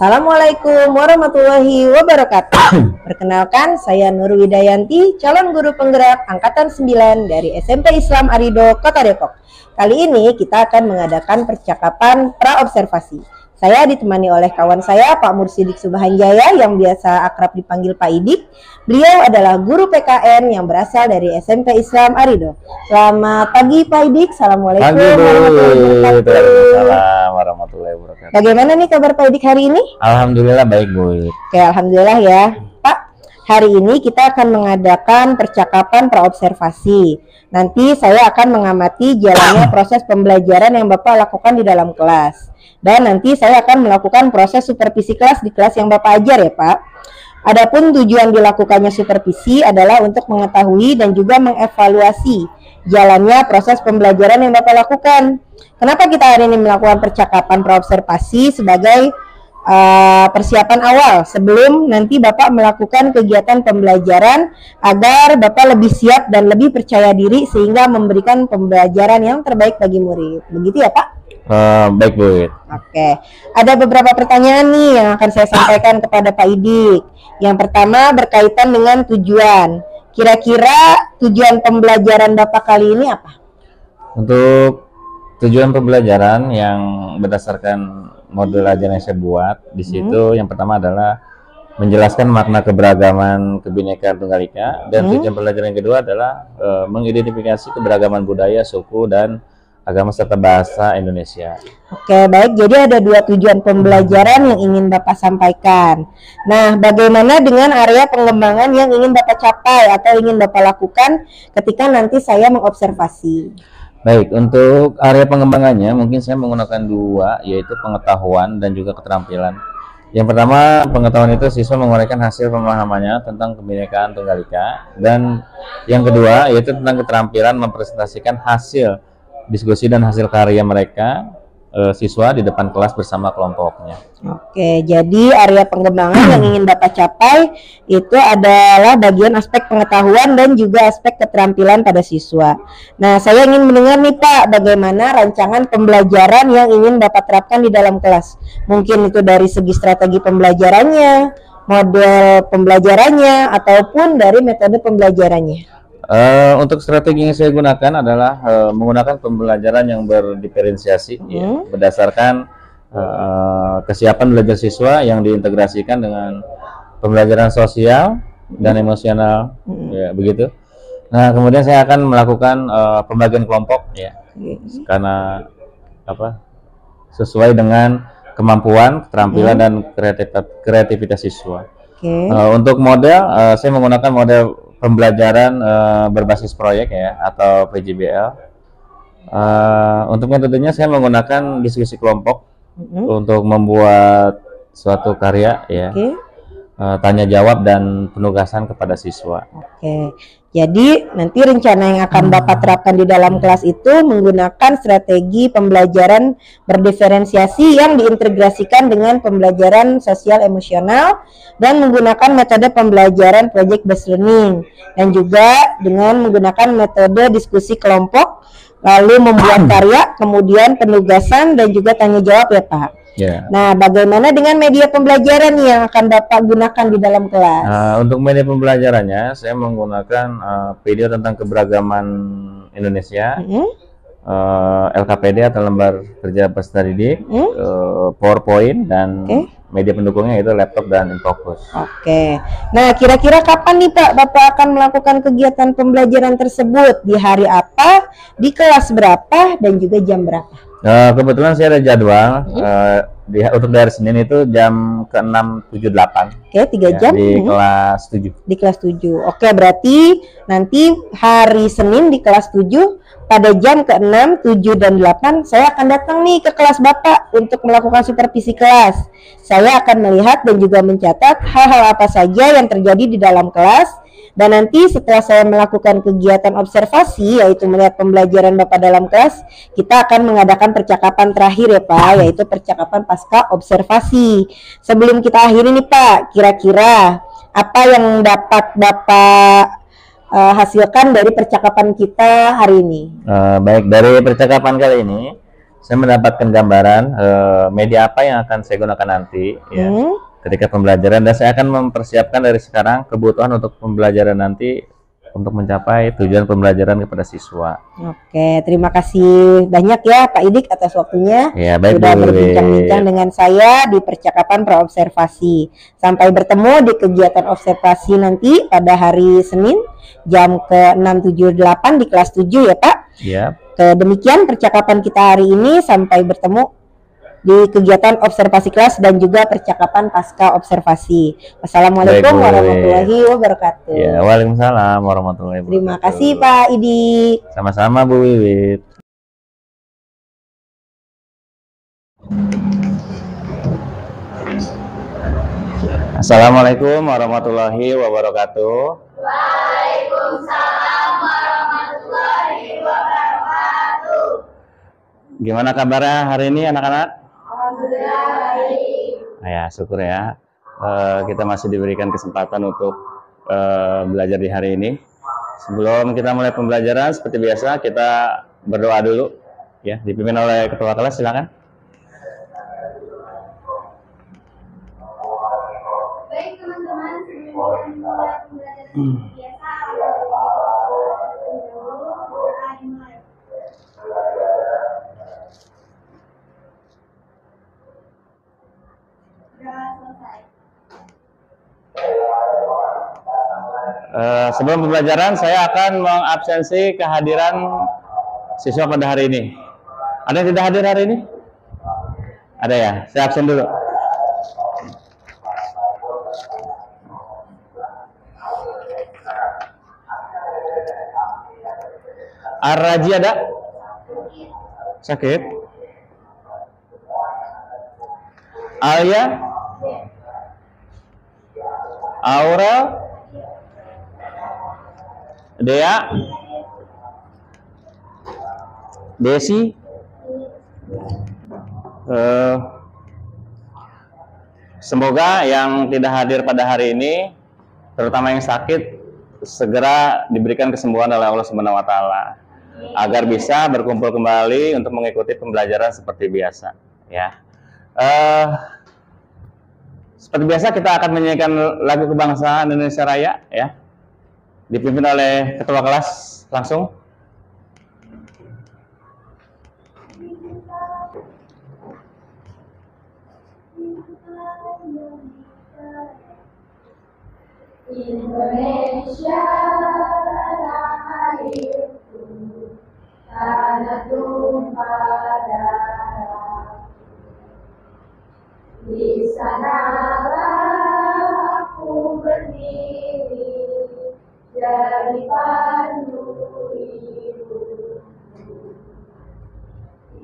Assalamualaikum warahmatullahi wabarakatuh. Perkenalkan, saya Nur Widayanti, calon guru penggerak Angkatan 9 dari SMP Islam Arido, Kota Depok. Kali ini kita akan mengadakan percakapan pra-observasi. Saya ditemani oleh kawan saya, Pak Mursidik Subhanjaya, yang biasa akrab dipanggil Pak Idik. Beliau adalah guru PKN yang berasal dari SMP Islam Arido. Selamat pagi Pak Idik. Assalamualaikum warahmatullahi wabarakatuh. Bagaimana nih kabar Pak Idik hari ini? Alhamdulillah baik Bu. Oke, alhamdulillah ya Pak. Hari ini kita akan mengadakan percakapan pra-observasi. Nanti saya akan mengamati jalannya proses pembelajaran yang Bapak lakukan di dalam kelas. Dan nanti saya akan melakukan proses supervisi kelas di kelas yang Bapak ajar ya Pak. Adapun tujuan dilakukannya supervisi adalah untuk mengetahui dan juga mengevaluasi jalannya proses pembelajaran yang Bapak lakukan. Kenapa kita hari ini melakukan percakapan pra-observasi sebagai persiapan awal sebelum nanti Bapak melakukan kegiatan pembelajaran agar Bapak lebih siap dan lebih percaya diri sehingga memberikan pembelajaran yang terbaik bagi murid. Begitu ya Pak? Baik Bu. Oke, ada beberapa pertanyaan nih yang akan saya sampaikan kepada Pak Idik. Yang pertama berkaitan dengan tujuan. Kira-kira tujuan pembelajaran Bapak kali ini apa? Untuk tujuan pembelajaran yang berdasarkan model ajaran yang saya buat di situ, yang pertama adalah menjelaskan makna keberagaman Kebinekaan Tunggal Ika, dan tujuan pembelajaran yang kedua adalah mengidentifikasi keberagaman budaya, suku, dan agama serta bahasa Indonesia. Oke, baik. Jadi ada dua tujuan pembelajaran yang ingin Bapak sampaikan. Nah, bagaimana dengan area pengembangan yang ingin Bapak capai atau ingin Bapak lakukan ketika nanti saya mengobservasi? Baik, untuk area pengembangannya mungkin saya menggunakan dua, yaitu pengetahuan dan juga keterampilan. Yang pertama, pengetahuan itu siswa menguraikan hasil pemahamannya tentang Kebinekaan Tunggal Ika, dan yang kedua yaitu tentang keterampilan mempresentasikan hasil diskusi dan hasil karya mereka siswa di depan kelas bersama kelompoknya. Oke, jadi area pengembangan yang ingin Bapak capai itu adalah bagian aspek pengetahuan dan juga aspek keterampilan pada siswa. Nah, saya ingin mendengar nih Pak, bagaimana rancangan pembelajaran yang ingin Bapak terapkan di dalam kelas. Mungkin itu dari segi strategi pembelajarannya, model pembelajarannya, ataupun dari metode pembelajarannya. Untuk strategi yang saya gunakan adalah menggunakan pembelajaran yang berdiferensiasi, ya, berdasarkan kesiapan belajar siswa yang diintegrasikan dengan pembelajaran sosial dan emosional, ya, begitu. Nah, kemudian saya akan melakukan pembagian kelompok, ya, karena sesuai dengan kemampuan, keterampilan dan kreativitas siswa. Untuk model, saya menggunakan model pembelajaran berbasis proyek, ya, atau PJBL. Untuk metodenya saya menggunakan diskusi kelompok untuk membuat suatu karya, ya, tanya jawab dan penugasan kepada siswa. Jadi nanti rencana yang akan Bapak terapkan di dalam kelas itu menggunakan strategi pembelajaran berdiferensiasi yang diintegrasikan dengan pembelajaran sosial emosional dan menggunakan metode pembelajaran project based learning, dan juga dengan menggunakan metode diskusi kelompok, lalu membuat karya, kemudian penugasan dan juga tanya jawab ya Pak. Nah, bagaimana dengan media pembelajaran yang akan Bapak gunakan di dalam kelas? Untuk media pembelajarannya, saya menggunakan video tentang keberagaman Indonesia, LKPD atau lembar kerja peserta didik, PowerPoint, dan media pendukungnya itu laptop dan Infocus. Nah, kira-kira kapan nih Pak Bapak akan melakukan kegiatan pembelajaran tersebut? Di hari apa, di kelas berapa, dan juga jam berapa? Kebetulan saya ada jadwal untuk dari Senin itu jam ke-6, 7, 8. 3 jam di kelas 7. Di kelas 7. Berarti nanti hari Senin di kelas 7 pada jam ke-6, 7, dan 8 saya akan datang nih ke kelas Bapak untuk melakukan supervisi kelas. Saya akan melihat dan juga mencatat hal-hal apa saja yang terjadi di dalam kelas. Dan nanti setelah saya melakukan kegiatan observasi, yaitu melihat pembelajaran Bapak dalam kelas, kita akan mengadakan percakapan terakhir ya Pak, yaitu percakapan pasca observasi. Sebelum kita akhiri nih Pak, kira-kira apa yang dapat Bapak hasilkan dari percakapan kita hari ini? Baik, dari percakapan kali ini saya mendapatkan gambaran media apa yang akan saya gunakan nanti ya ketika pembelajaran, dan saya akan mempersiapkan dari sekarang kebutuhan untuk pembelajaran nanti untuk mencapai tujuan pembelajaran kepada siswa. Oke, terima kasih banyak ya Pak Idik atas waktunya. Ya, baik, sudah berbincang-bincang dengan saya di percakapan praobservasi. Sampai bertemu di kegiatan observasi nanti pada hari Senin jam ke-678 di kelas 7 ya Pak. Ya. Demikian percakapan kita hari ini, sampai bertemu di kegiatan observasi kelas dan juga percakapan pasca observasi. Wassalamualaikum warahmatullahi wabarakatuh. Ya, waalaikumsalam warahmatullahi wabarakatuh. Terima kasih Pak Idik. Sama-sama Bu Wiwit. Assalamualaikum warahmatullahi wabarakatuh. Waalaikumsalam warahmatullahi wabarakatuh. Gimana kabarnya hari ini anak-anak? Alhamdulillah baik. Ya, syukur ya. Kita masih diberikan kesempatan untuk belajar di hari ini. Sebelum kita mulai pembelajaran, seperti biasa kita berdoa dulu, ya, dipimpin oleh ketua kelas. Silakan. Baik teman-teman, sebelum kita mulai pembelajaran biasa, Sebelum pembelajaran, saya akan mengabsensi kehadiran siswa pada hari ini. Ada yang tidak hadir hari ini? Ada ya? Saya absen dulu. Ar-Raji ada? Sakit? Alia? Aura? Dea? Desi? Semoga yang tidak hadir pada hari ini, terutama yang sakit, segera diberikan kesembuhan oleh Allah Subhanahu wa Ta'ala, agar bisa berkumpul kembali untuk mengikuti pembelajaran seperti biasa. Ya, seperti biasa kita akan menyanyikan lagu kebangsaan Indonesia Raya, ya, dipimpin oleh ketua kelas langsung. Indonesia tanah airku, tanah tumpah darah. Di sanalah aku berdiri, jadi pandu hidupku.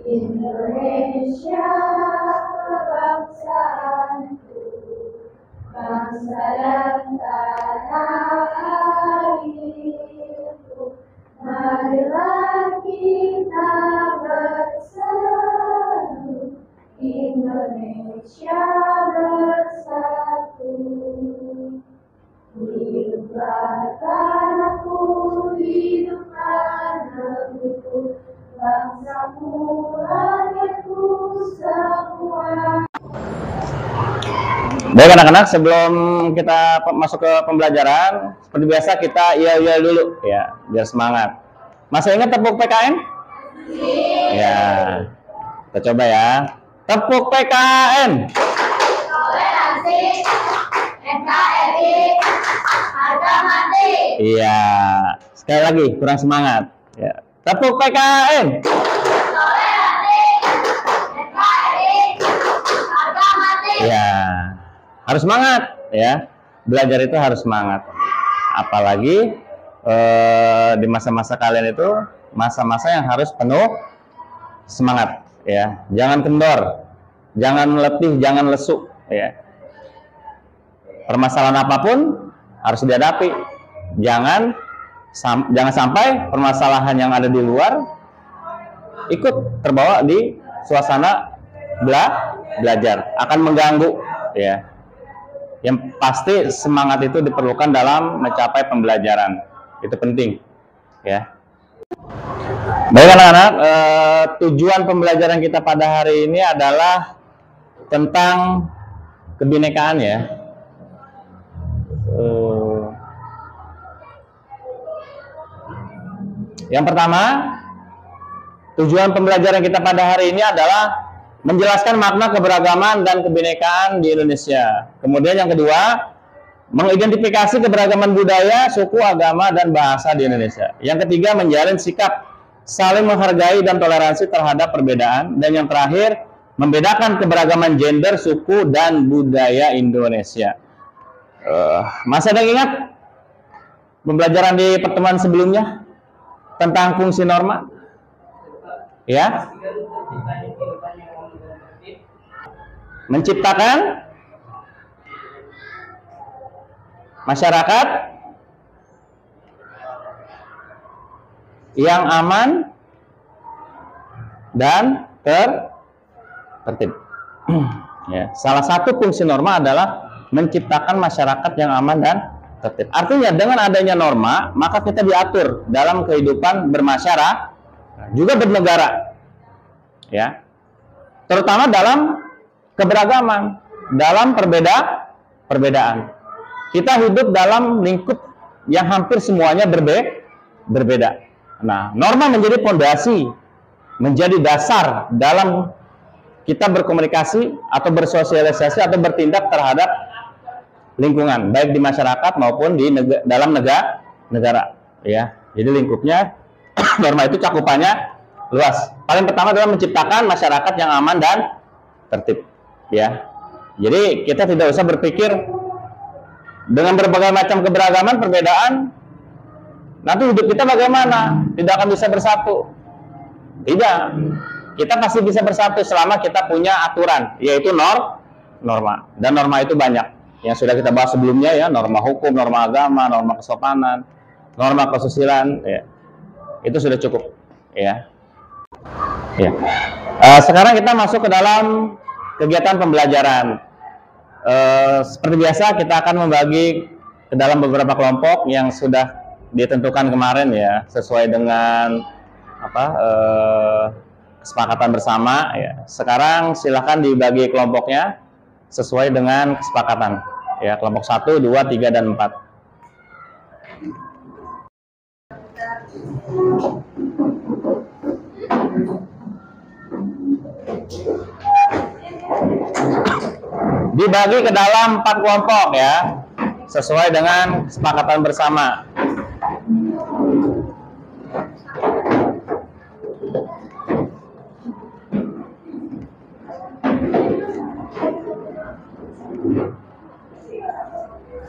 Indonesia bangsaku, bangsa dan tanah airku, marilah kita bersatu, Indonesia bersatu. Hiduplah tanahku, hiduplah negeriku, bangsaku, rakyatku semua. Baik anak-anak, sebelum kita masuk ke pembelajaran, seperti biasa kita iya dulu ya, biar semangat. Masih ingat tepuk PKN? Ya, kita coba ya. Tepuk PKN. Toleransi, NKRI, harga mati. Iya, sekali lagi kurang semangat. Ya, tepuk PKN. Toleransi, NKRI, harga mati. Ya, harus semangat ya. Belajar itu harus semangat. Apalagi di masa-masa kalian itu masa-masa yang harus penuh semangat ya. Jangan kendor, jangan letih, jangan lesu ya. Permasalahan apapun harus dihadapi. Jangan sampai permasalahan yang ada di luar ikut terbawa di suasana belajar, akan mengganggu ya. Yang pasti semangat itu diperlukan dalam mencapai pembelajaran, itu penting ya. Baik anak-anak, tujuan pembelajaran kita pada hari ini adalah tentang kebinekaan ya. Yang pertama, tujuan pembelajaran kita pada hari ini adalah menjelaskan makna keberagaman dan kebinekaan di Indonesia. Kemudian yang kedua, mengidentifikasi keberagaman budaya, suku, agama, dan bahasa di Indonesia. Yang ketiga, menjalin sikap saling menghargai dan toleransi terhadap perbedaan. Dan yang terakhir, membedakan keberagaman gender, suku, dan budaya Indonesia. Masih ada yang ingat pembelajaran di pertemuan sebelumnya tentang fungsi norma? Ya? Menciptakan masyarakat yang aman dan tertib. Ya, salah satu fungsi norma adalah menciptakan masyarakat yang aman dan tertib. Artinya dengan adanya norma, maka kita diatur dalam kehidupan bermasyarakat, juga bernegara. Ya. Terutama dalam keberagaman, dalam perbedaan. Kita hidup dalam lingkup yang hampir semuanya berbeda. Nah, norma menjadi fondasi, menjadi dasar dalam kita berkomunikasi atau bersosialisasi atau bertindak terhadap lingkungan, baik di masyarakat maupun di dalam negara. Ya, jadi lingkupnya norma itu cakupannya luas. Paling pertama adalah menciptakan masyarakat yang aman dan tertib. Ya, jadi kita tidak usah berpikir dengan berbagai macam keberagaman, perbedaan, nanti hidup kita bagaimana? Tidak akan bisa bersatu. Tidak. Kita pasti bisa bersatu selama kita punya aturan, yaitu norma. Dan norma itu banyak. Yang sudah kita bahas sebelumnya ya, norma hukum, norma agama, norma kesopanan, norma kesusilaan, ya. Itu sudah cukup, ya. Ya. Sekarang kita masuk ke dalam kegiatan pembelajaran. Seperti biasa kita akan membagi ke dalam beberapa kelompok yang sudah ditentukan kemarin ya, sesuai dengan kesepakatan bersama ya. Sekarang silahkan dibagi kelompoknya sesuai dengan kesepakatan ya, kelompok 1, 2, 3, dan 4. Dibagi ke dalam 4 kelompok ya, sesuai dengan kesepakatan bersama.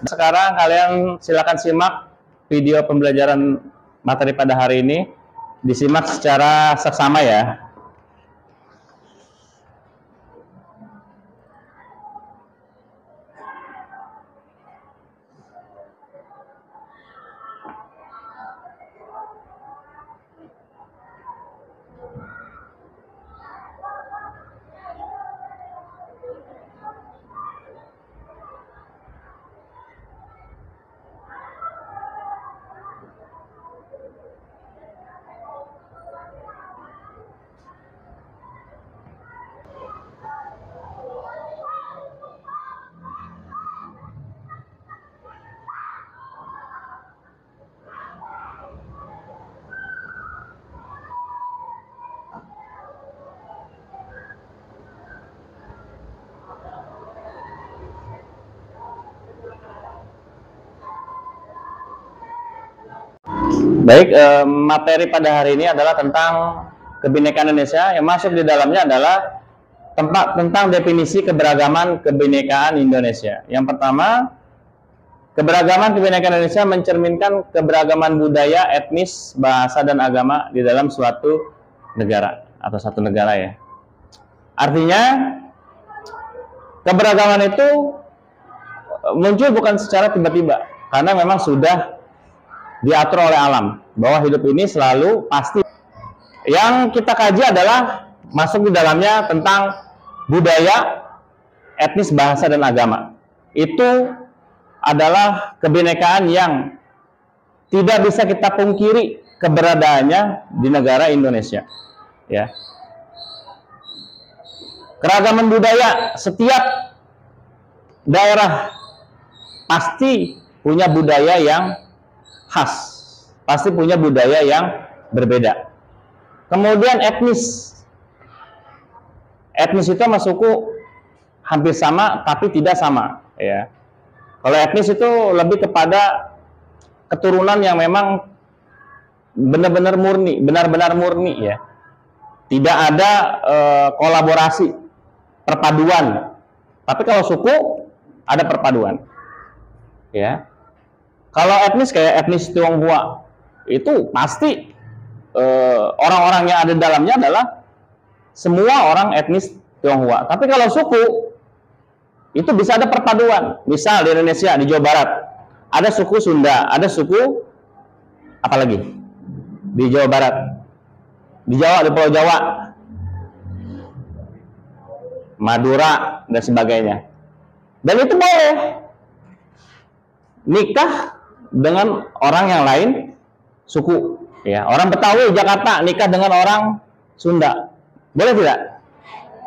Sekarang kalian silakan simak video pembelajaran materi pada hari ini, disimak secara seksama ya. Baik, materi pada hari ini adalah tentang kebinekaan Indonesia. Yang masuk di dalamnya adalah tentang definisi keberagaman kebinekaan Indonesia. Yang pertama, keberagaman kebinekaan Indonesia mencerminkan keberagaman budaya, etnis, bahasa, dan agama di dalam suatu negara atau satu negara ya. Artinya, keberagaman itu muncul bukan secara tiba-tiba, karena memang sudah diatur oleh alam, bahwa hidup ini selalu pasti. Yang kita kaji adalah masuk di dalamnya tentang budaya, etnis, bahasa, dan agama. Itu adalah kebinekaan yang tidak bisa kita pungkiri keberadaannya di negara Indonesia. Ya. Keragaman budaya, setiap daerah pasti punya budaya yang khas, pasti punya budaya yang berbeda. Kemudian etnis itu sama suku hampir sama tapi tidak sama, ya. Kalau etnis itu lebih kepada keturunan yang memang benar-benar murni, ya. Tidak ada kolaborasi, perpaduan. Tapi kalau suku ada perpaduan, ya. Kalau etnis kayak etnis Tionghoa itu pasti orang-orang yang ada di dalamnya adalah semua orang etnis Tionghoa. Tapi kalau suku itu bisa ada perpaduan. Misal di Indonesia, di Jawa Barat ada suku Sunda, ada suku apa lagi di Jawa Barat, di Jawa, di Pulau Jawa, Madura dan sebagainya. Dan itu boleh nikah dengan orang yang lain suku, ya. Orang Betawi Jakarta nikah dengan orang Sunda, boleh tidak?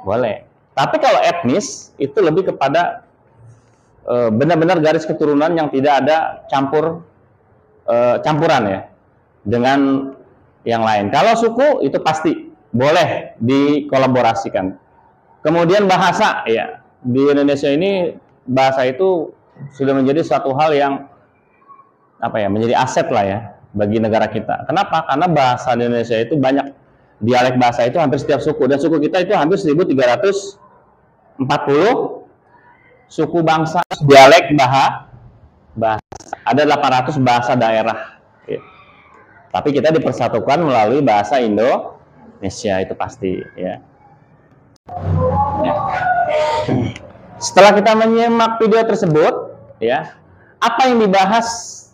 Boleh. Tapi kalau etnis itu lebih kepada benar-benar garis keturunan yang tidak ada campuran, ya, dengan yang lain. Kalau suku itu pasti boleh dikolaborasikan. Kemudian bahasa, ya, di Indonesia ini bahasa itu sudah menjadi suatu hal yang menjadi aset lah, ya, bagi negara kita. Kenapa? Karena bahasa di Indonesia itu banyak, dialek bahasa itu hampir setiap suku, dan suku kita itu hampir 1340 suku bangsa, dialek bahasa. Ada 800 bahasa daerah, ya. Tapi kita dipersatukan melalui bahasa Indonesia, itu pasti, ya. Setelah kita menyimak video tersebut, ya, apa yang dibahas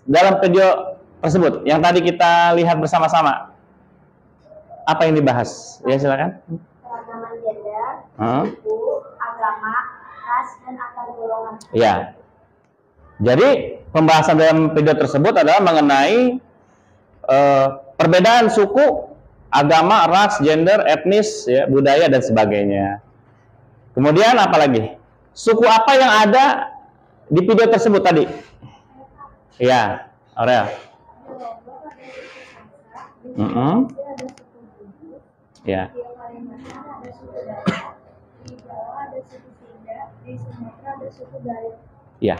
dalam video tersebut yang tadi kita lihat bersama-sama? Apa yang dibahas? Ya, silakan. Keragaman gender, suku, agama, ras, dan antar golongan. Ya. Jadi pembahasan dalam video tersebut adalah mengenai perbedaan suku, agama, ras, gender, etnis, ya, budaya dan sebagainya. Kemudian apa lagi? Suku apa yang ada di video tersebut tadi? Ya, Aurel. Ya. Ya.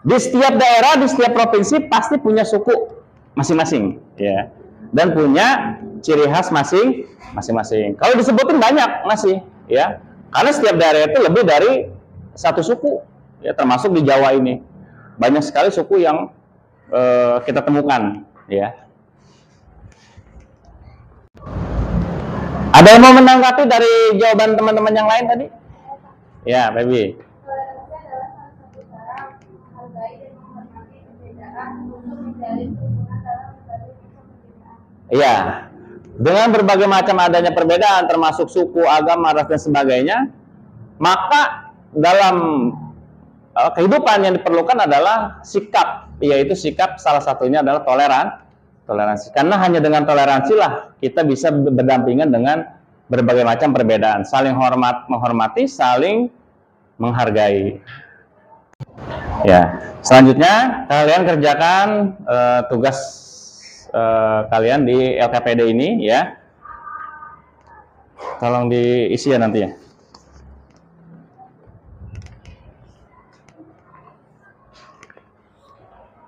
Di setiap daerah, di setiap provinsi pasti punya suku masing-masing, ya. Dan punya ciri khas masing-masing. Kalau disebutin banyak masih, ya. Karena setiap daerah itu lebih dari satu suku, ya, termasuk di Jawa ini. Banyak sekali suku yang kita temukan, ya. Ada yang mau menanggapi dari jawaban teman-teman yang lain tadi? Ya, Baby. Toleransi adalah salah satu cara menghargai dan menghormati perbedaan untuk menjalin hubungan dalam berbagai macam perbedaan. Iya. Dengan berbagai macam adanya perbedaan, termasuk suku, agama, ras, dan sebagainya, maka dalam kehidupan yang diperlukan adalah sikap, yaitu sikap salah satunya adalah toleransi. Karena hanya dengan toleransi lah kita bisa berdampingan dengan berbagai macam perbedaan, saling menghormati, saling menghargai. Ya, selanjutnya kalian kerjakan tugas kalian di LKPD ini, ya. Tolong diisi ya nanti, ya.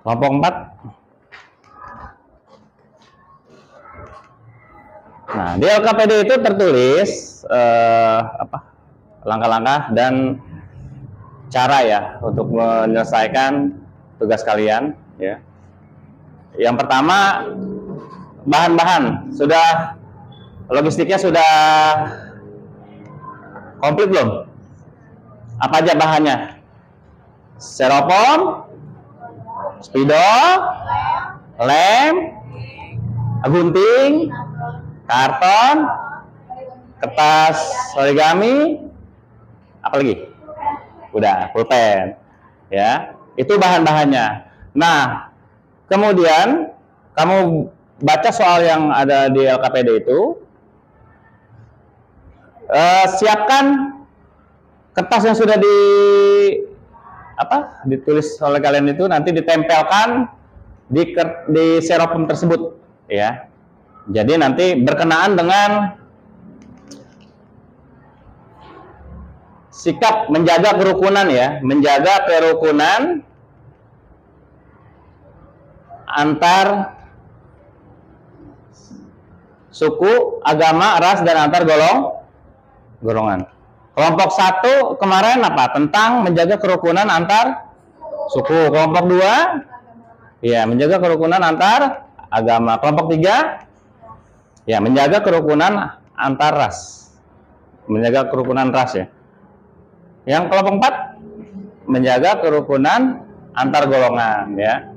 Kelompok 4. Nah, di LKPD itu tertulis langkah-langkah dan cara, ya, untuk menyelesaikan tugas kalian, ya. Yang pertama, bahan-bahan sudah, logistiknya sudah komplit belum? Apa aja bahannya? Styrofoam, spidol, lem, gunting, karton, kertas origami, apa lagi? Udah, pulpen, ya. Itu bahan-bahannya. Nah, kemudian kamu baca soal yang ada di LKPD itu, siapkan kertas yang sudah ditulis oleh kalian itu, nanti ditempelkan di seropom tersebut, ya. Jadi nanti berkenaan dengan sikap menjaga kerukunan, ya, menjaga kerukunan antar suku, agama, ras, dan antar golongan. Kelompok 1 kemarin apa? Tentang menjaga kerukunan antar suku. Kelompok 2, ya, menjaga kerukunan antar agama. Kelompok 3, ya, menjaga kerukunan antar ras. Menjaga kerukunan ras, ya. Yang kelompok 4, menjaga kerukunan antar golongan, ya.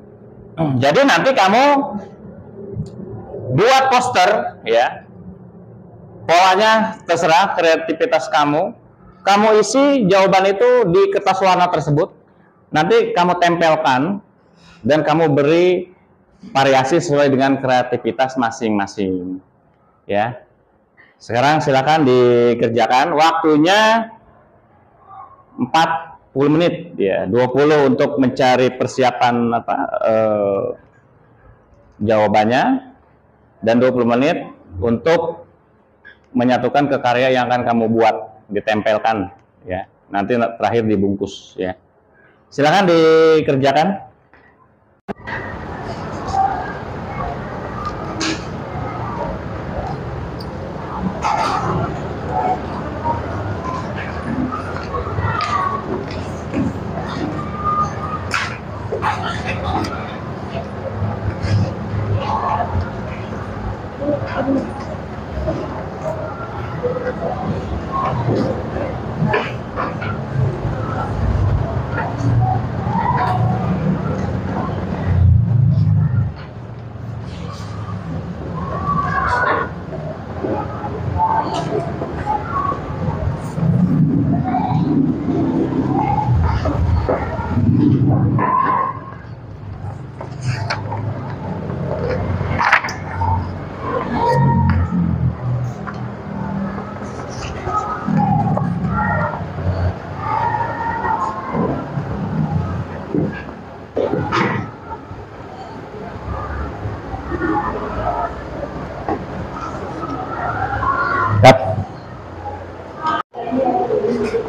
Jadi nanti kamu buat poster, ya. Polanya terserah, kreativitas kamu. Kamu isi jawaban itu di kertas warna tersebut. Nanti kamu tempelkan dan kamu beri variasi sesuai dengan kreativitas masing-masing, ya. Sekarang silakan dikerjakan. Waktunya 40 menit, ya. 20 untuk mencari persiapan jawabannya, dan 20 menit untuk menyatukan ke karya yang akan kamu buat, ditempelkan, ya. Nanti terakhir dibungkus, ya. Silakan dikerjakan.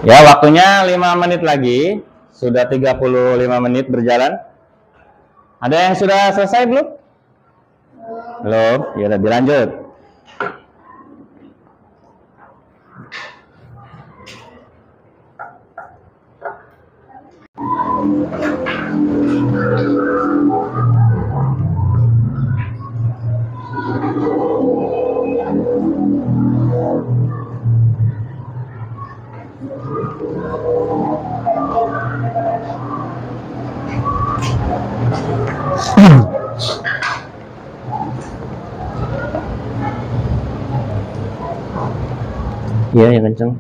Ya, waktunya 5 menit lagi. Sudah 35 menit berjalan. Ada yang sudah selesai belum? Belum? Ya udah, dilanjut. Iya, yang kenceng.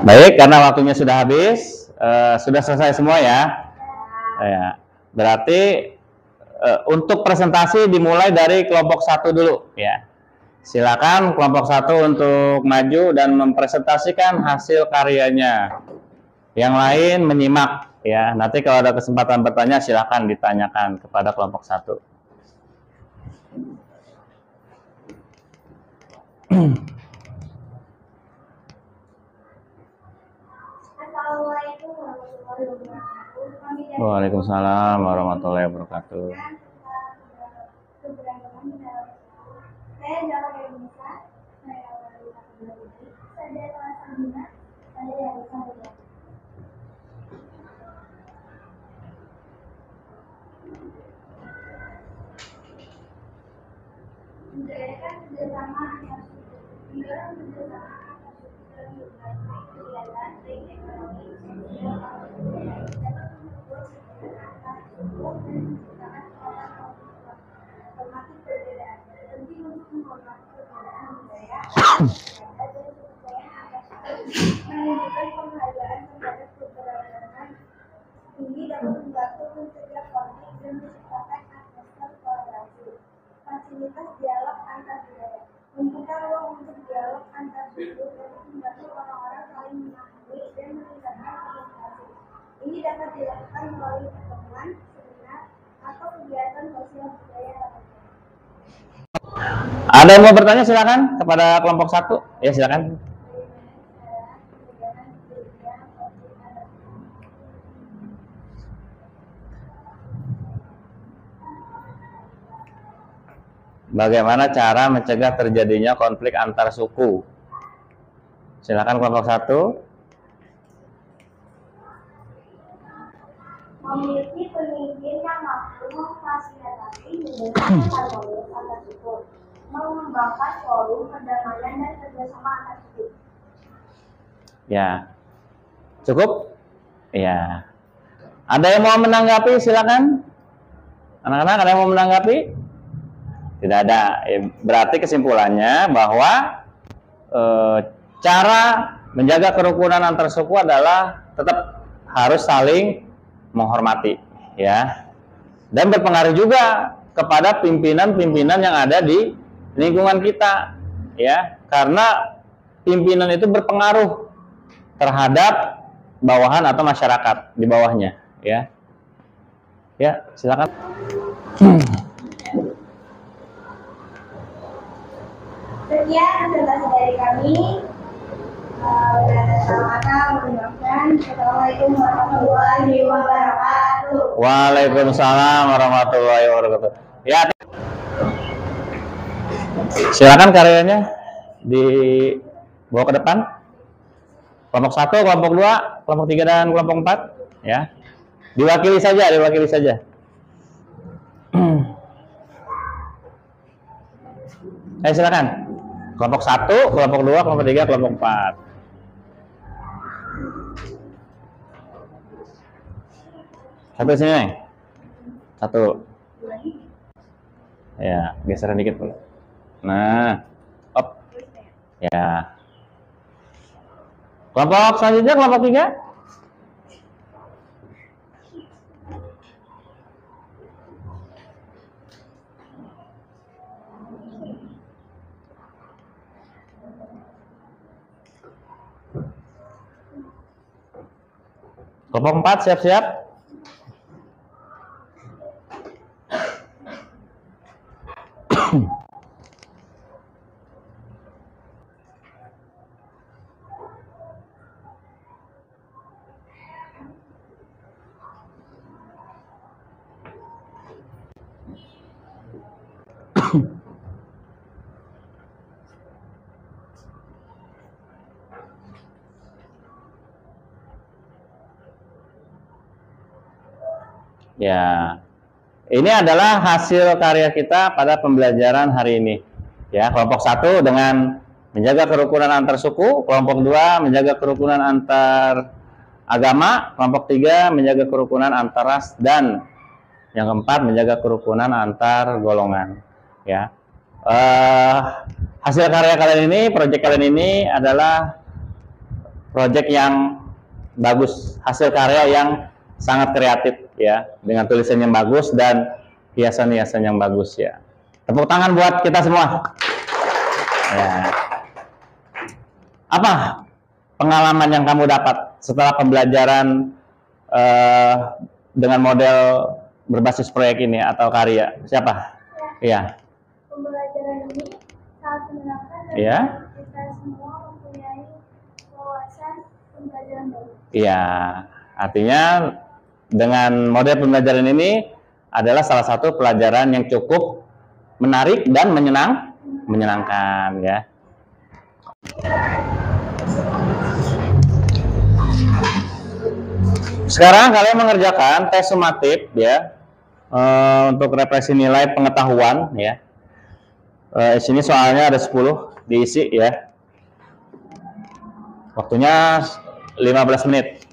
Baik, karena waktunya sudah habis, sudah selesai semua, ya. Ya, berarti untuk presentasi dimulai dari kelompok 1 dulu, ya. Silakan kelompok 1 untuk maju dan mempresentasikan hasil karyanya. Yang lain menyimak, ya. Nanti kalau ada kesempatan bertanya, silakan ditanyakan kepada kelompok 1. Assalamualaikum warahmatullahi wabarakatuh. Waalaikumsalam warahmatullahi wabarakatuh. Saya Jawa Indonesia. Saya dari Kabupaten. Saya dari kelas 9. Saya dari Samarinda. Menjalankan kerjasama antar suku. kegiatan baik ekonomi, sosial, atau budaya dapat membuat perbedaan antar suku dan menciptakan pengalaman hormati perbedaan. Penting untuk menghormati perbedaan budaya, dan kepercayaan antar suku, menunjukkan penghargaan terhadap keberagaman. Ini dapat membantu mencegah konflik dan menciptakan atmosfer kolaborasi. Fasilitas dialog antar budaya, membuka ruang untuk dialog antar suku dan membantu orang-orang saling memahami dan meningkatkan komunikasi. Ini dapat dilakukan melalui pertemuan, seminar, atau kegiatan sosial budaya lainnya. Ada yang mau bertanya silakan kepada kelompok 1. Ya silakan. Bagaimana cara mencegah terjadinya konflik antar suku? Silakan kelompok 1. Memiliki pemimpin yang mampu memfasilitasi hubungan harmonis antar suku, mengembangkan forum perdamaian dan kerjasama antar suku. Ya, cukup? Ya. Ada yang mau menanggapi? Silakan. Anak-anak, ada yang mau menanggapi? Tidak ada. Berarti kesimpulannya bahwa cara menjaga kerukunan antar suku adalah tetap harus saling menghormati, ya, dan berpengaruh juga kepada pimpinan-pimpinan yang ada di lingkungan kita, ya, karena pimpinan itu berpengaruh terhadap bawahan atau masyarakat di bawahnya, ya. Ya, silakan. Sekian presentasi dari kami. Assalamualaikum warahmatullahi wabarakatuh. Waalaikumsalam warahmatullahi wabarakatuh. Ya, silakan karyanya dibawa ke depan. Kelompok 1, kelompok 2, kelompok 3 dan kelompok 4, ya. Diwakili saja, diwakili saja. Silakan. Kelompok 1, kelompok 2, kelompok 3, kelompok 4. Satu sini, Neng. Satu. Ya, geseran dikit dulu. Nah, op. Ya. Kelompok selanjutnya, kelompok 3. Kelompok 4 siap-siap. Ya, ini adalah hasil karya kita pada pembelajaran hari ini. Ya, kelompok 1 dengan menjaga kerukunan antar suku, kelompok 2 menjaga kerukunan antar agama, kelompok 3 menjaga kerukunan antar ras, dan yang keempat menjaga kerukunan antar golongan. Ya, hasil karya kalian ini, proyek kalian ini adalah proyek yang bagus, hasil karya yang sangat kreatif, ya, dengan tulisan yang bagus dan hiasan-hiasan yang bagus, ya. Tepuk tangan buat kita semua. Ya. Apa pengalaman yang kamu dapat setelah pembelajaran dengan model berbasis proyek ini atau karya? Siapa? Iya. Pembelajaran ini sangat menyenangkan dan Iya. kita semua mempunyai wawasan pembelajaran baru. Iya. Artinya dengan model pembelajaran ini adalah salah satu pelajaran yang cukup menarik dan menyenangkan, ya. Sekarang kalian mengerjakan tes sumatif, ya, untuk represi nilai pengetahuan, ya. Sini soalnya ada 10 diisi, ya. Waktunya 15 menit.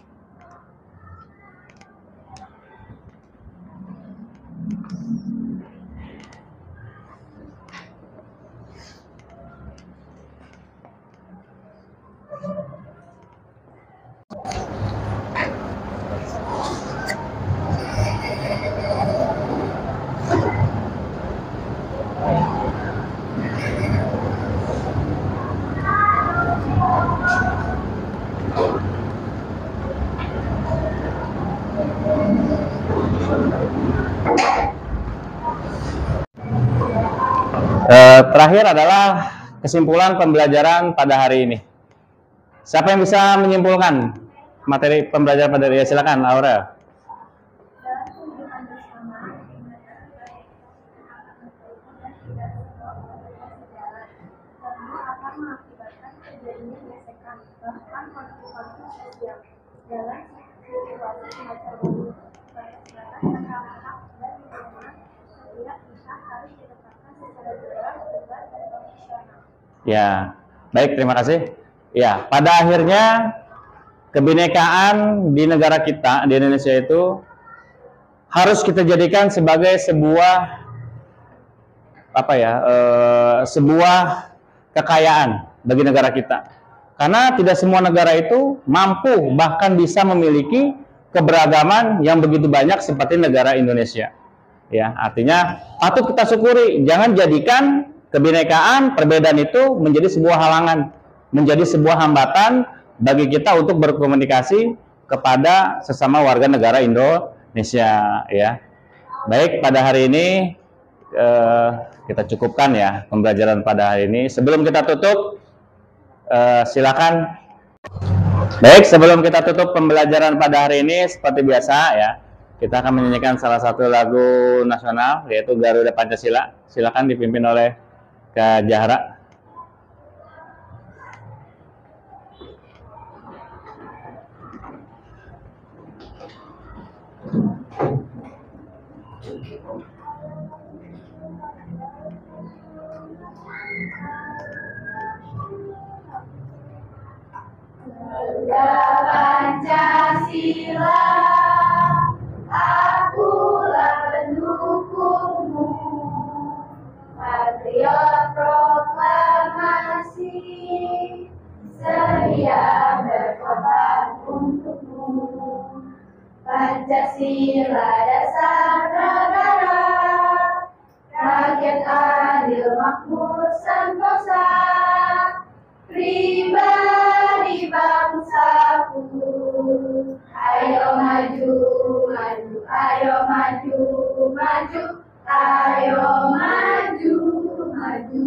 Terakhir adalah kesimpulan pembelajaran pada hari ini. Siapa yang bisa menyimpulkan materi pembelajaran pada hari ini? Silakan, Aurel. Ya, baik, terima kasih. Ya, pada akhirnya kebinekaan di negara kita, di Indonesia itu harus kita jadikan sebagai sebuah sebuah kekayaan bagi negara kita. Karena tidak semua negara itu mampu bahkan bisa memiliki keberagaman yang begitu banyak seperti negara Indonesia. Ya, artinya patut kita syukuri, jangan jadikan kebinekaan, perbedaan itu menjadi sebuah halangan, menjadi sebuah hambatan bagi kita untuk berkomunikasi kepada sesama warga negara Indonesia. Ya, baik, pada hari ini kita cukupkan ya pembelajaran pada hari ini. Sebelum kita tutup, silakan. Baik, sebelum kita tutup pembelajaran pada hari ini, seperti biasa ya, kita akan menyanyikan salah satu lagu nasional, yaitu Garuda Pancasila. Silakan dipimpin oleh Kak Jahra. Pancasila, akulah pendukungmu, patriot proklamasi, sedia berkorban untukmu. Pancasila dasar negara, rakyat adil makmur sentosa, pribadi bangsaku. Ayo maju, maju, ayo maju, maju, ayo maju, maju.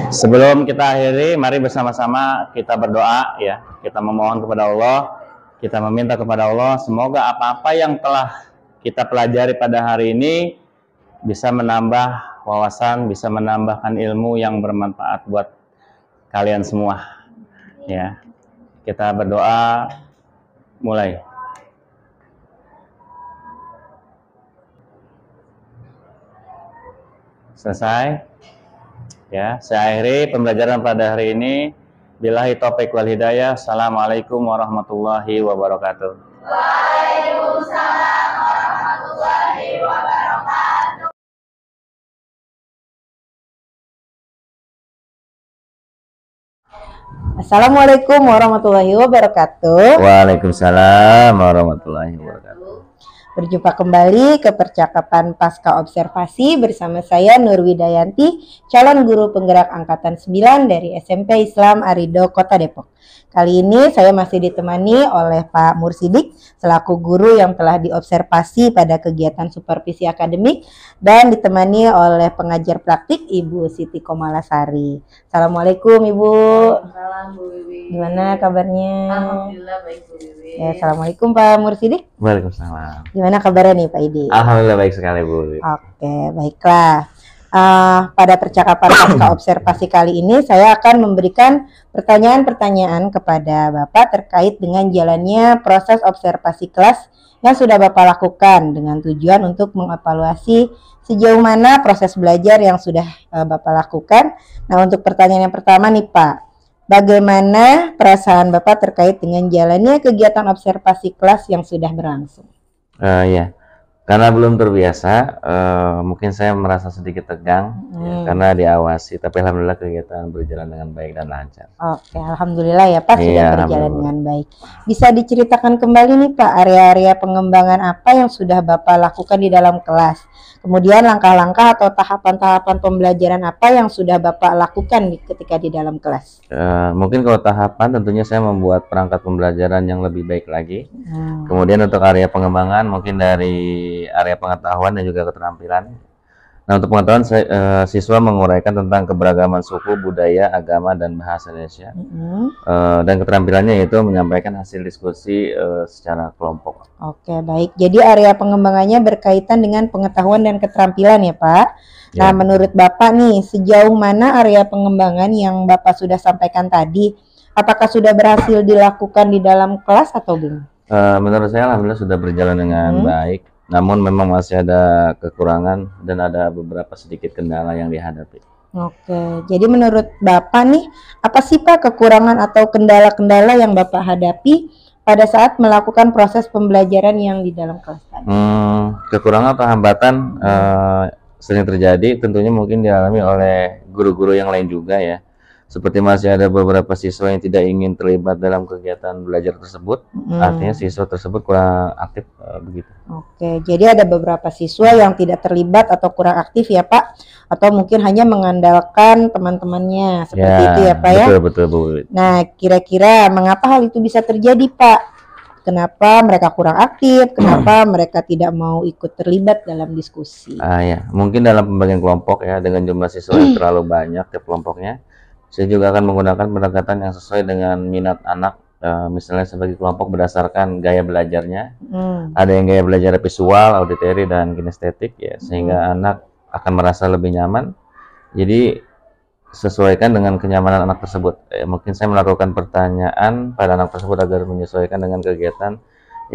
Sebelum kita akhiri, mari bersama-sama kita berdoa ya. Kita memohon kepada Allah, kita meminta kepada Allah, semoga apa-apa yang telah kita pelajari pada hari ini bisa menambah wawasan, bisa menambahkan ilmu yang bermanfaat buat kalian semua. Ya, kita berdoa, mulai. Selesai. Ya, saya akhiri pembelajaran pada hari ini. Billahi taufiq wal hidayah. Assalamualaikum warahmatullahi wabarakatuh. Waalaikumsalam warahmatullahi wabarakatuh. Assalamualaikum warahmatullahi wabarakatuh. Waalaikumsalam warahmatullahi wabarakatuh. Berjumpa kembali ke percakapan pasca observasi bersama saya Nur Widayanti, calon guru penggerak angkatan 9 dari SMP Islam Arido Kota Depok. Kali ini saya masih ditemani oleh Pak Mursidik selaku guru yang telah diobservasi pada kegiatan supervisi akademik dan ditemani oleh pengajar praktik Ibu Siti Komalasari. Assalamualaikum Ibu. Waalaikumsalam Bu Wiwi. Gimana kabarnya? Alhamdulillah baik Bu Wiwi. Ya, Assalamualaikum Pak Mursidik. Waalaikumsalam. Gimana kabarnya nih Pak Idi? Alhamdulillah baik sekali Bu. Oke, baiklah. pada percakapan pasca observasi kali ini saya akan memberikan pertanyaan-pertanyaan kepada Bapak terkait dengan jalannya proses observasi kelas yang sudah Bapak lakukan dengan tujuan untuk mengevaluasi sejauh mana proses belajar yang sudah Bapak lakukan. Nah, untuk pertanyaan yang pertama nih Pak, bagaimana perasaan Bapak terkait dengan jalannya kegiatan observasi kelas yang sudah berlangsung? Ya, karena belum terbiasa, mungkin saya merasa sedikit tegang ya, karena diawasi. Tapi alhamdulillah kegiatan berjalan dengan baik dan lancar. Oke, alhamdulillah ya Pak, sudah Iya, berjalan alhamdulillah. dengan baik. Bisa diceritakan kembali nih Pak, area-area pengembangan apa yang sudah Bapak lakukan di dalam kelas? Kemudian langkah-langkah atau tahapan-tahapan pembelajaran apa yang sudah Bapak lakukan ketika di dalam kelas? Mungkin kalau tahapan tentunya saya membuat perangkat pembelajaran yang lebih baik lagi. Kemudian untuk area pengembangan mungkin dari area pengetahuan dan juga keterampilan. Nah, untuk pengetahuan siswa menguraikan tentang keberagaman suku, budaya, agama, dan bahasa Indonesia. Dan keterampilannya yaitu menyampaikan hasil diskusi secara kelompok. Oke, baik. Jadi area pengembangannya berkaitan dengan pengetahuan dan keterampilan ya Pak. Nah, menurut Bapak nih, sejauh mana area pengembangan yang Bapak sudah sampaikan tadi? Apakah sudah berhasil dilakukan di dalam kelas atau belum? Menurut saya alhamdulillah sudah berjalan dengan baik. Namun memang masih ada kekurangan dan ada beberapa sedikit kendala yang dihadapi. Oke, jadi menurut Bapak nih, apa sih Pak kekurangan atau kendala-kendala yang Bapak hadapi pada saat melakukan proses pembelajaran yang di dalam kelas tadi? Kekurangan atau hambatan sering terjadi, tentunya mungkin dialami oleh guru-guru yang lain juga ya. Seperti masih ada beberapa siswa yang tidak ingin terlibat dalam kegiatan belajar tersebut, artinya siswa tersebut kurang aktif begitu. Oke, jadi ada beberapa siswa yang tidak terlibat atau kurang aktif ya Pak, atau mungkin hanya mengandalkan teman-temannya seperti itu ya Pak ya. Betul Bu. Nah, kira-kira mengapa hal itu bisa terjadi Pak? Kenapa mereka kurang aktif? Kenapa mereka tidak mau ikut terlibat dalam diskusi? Ya, mungkin dalam pembagian kelompok ya, dengan jumlah siswa yang terlalu banyak di kelompoknya. Saya juga akan menggunakan pendekatan yang sesuai dengan minat anak, misalnya sebagai kelompok berdasarkan gaya belajarnya. Ada yang gaya belajar visual, auditory, dan kinestetik ya, sehingga anak akan merasa lebih nyaman. Jadi sesuaikan dengan kenyamanan anak tersebut. Mungkin saya melakukan pertanyaan pada anak tersebut agar menyesuaikan dengan kegiatan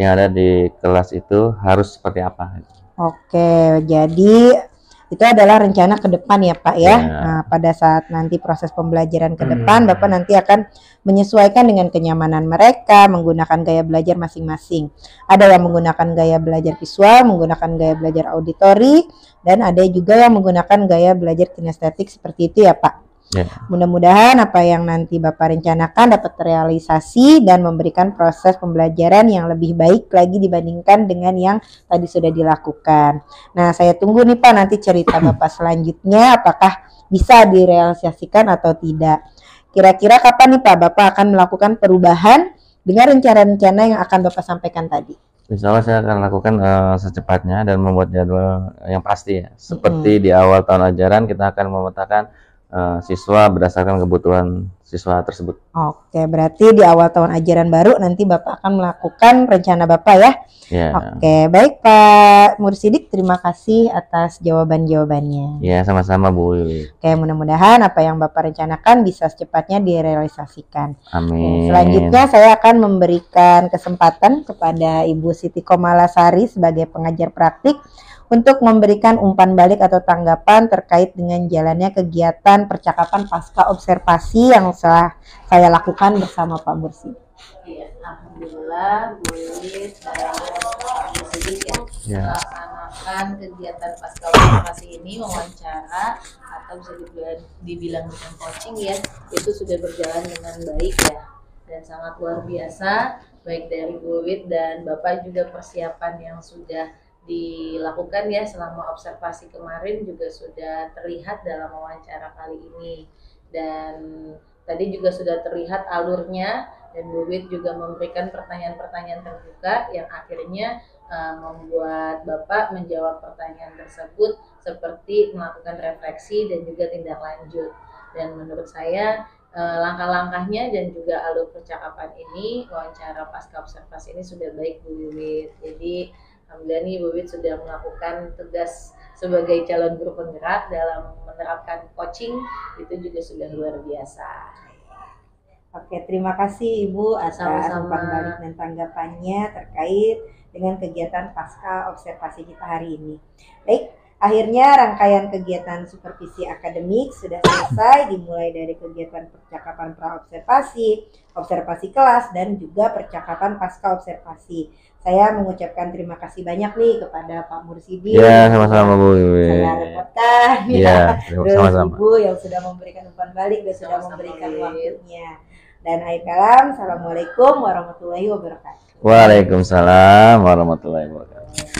yang ada di kelas itu harus seperti apa. Oke, jadi itu adalah rencana ke depan ya Pak ya. Nah, pada saat nanti proses pembelajaran ke depan, Bapak nanti akan menyesuaikan dengan kenyamanan mereka, menggunakan gaya belajar masing-masing. Ada yang menggunakan gaya belajar visual, menggunakan gaya belajar auditori, dan ada juga yang menggunakan gaya belajar kinestetik seperti itu ya Pak. Mudah-mudahan apa yang nanti Bapak rencanakan dapat terrealisasi dan memberikan proses pembelajaran yang lebih baik lagi dibandingkan dengan yang tadi sudah dilakukan. Nah, saya tunggu nih Pak nanti cerita Bapak selanjutnya apakah bisa direalisasikan atau tidak. Kira-kira kapan nih Pak Bapak akan melakukan perubahan dengan rencana-rencana yang akan Bapak sampaikan tadi? Insya Allah saya akan lakukan secepatnya dan membuat jadwal yang pasti ya. Seperti di awal tahun ajaran kita akan memetakan siswa berdasarkan kebutuhan siswa tersebut. Oke, berarti di awal tahun ajaran baru nanti Bapak akan melakukan rencana Bapak ya? Oke, baik Pak Mursidik, terima kasih atas jawaban-jawabannya. Ya, sama-sama Bu Wiwi. Oke, mudah-mudahan apa yang Bapak rencanakan bisa secepatnya direalisasikan. Amin. Selanjutnya saya akan memberikan kesempatan kepada Ibu Siti Komalasari sebagai pengajar praktik untuk memberikan umpan balik atau tanggapan terkait dengan jalannya kegiatan percakapan pasca observasi yang telah saya lakukan bersama Pak Mursi. Iya, alhamdulillah Bu Lilis dan Bu Sidik ya melaksanakan kegiatan pasca observasi ini, wawancara atau bisa dibilang dengan coaching ya, itu sudah berjalan dengan baik ya dan sangat luar biasa, baik dari Bu Wid dan Bapak juga persiapan yang sudah dilakukan ya selama observasi kemarin juga sudah terlihat dalam wawancara kali ini, dan tadi juga sudah terlihat alurnya dan Bu Wid juga memberikan pertanyaan-pertanyaan terbuka yang akhirnya membuat Bapak menjawab pertanyaan tersebut seperti melakukan refleksi dan juga tindak lanjut. Dan menurut saya langkah-langkahnya dan juga alur percakapan ini, wawancara pasca observasi ini sudah baik Bu Wid. Jadi alhamdulillah nih Bu Wid sudah melakukan tugas sebagai calon guru penggerak dalam menerapkan coaching itu juga sudah luar biasa. Oke, terima kasih Ibu atas Sama-sama. umpan balik dan tanggapannya terkait dengan kegiatan pasca observasi kita hari ini. Baik, akhirnya rangkaian kegiatan supervisi akademik sudah selesai, dimulai dari kegiatan percakapan pra-observasi, observasi kelas, dan juga percakapan pasca observasi. Saya mengucapkan terima kasih banyak nih kepada Pak Mursidi. Ya, sama-sama Bu. Saya repotkan Ya, terus sama-sama. Ibu yang sudah memberikan umpan balik dan sudah Sama-sama, memberikan Bu. waktunya. Dan akhir kalam, assalamualaikum warahmatullahi wabarakatuh. Waalaikumsalam warahmatullahi wabarakatuh.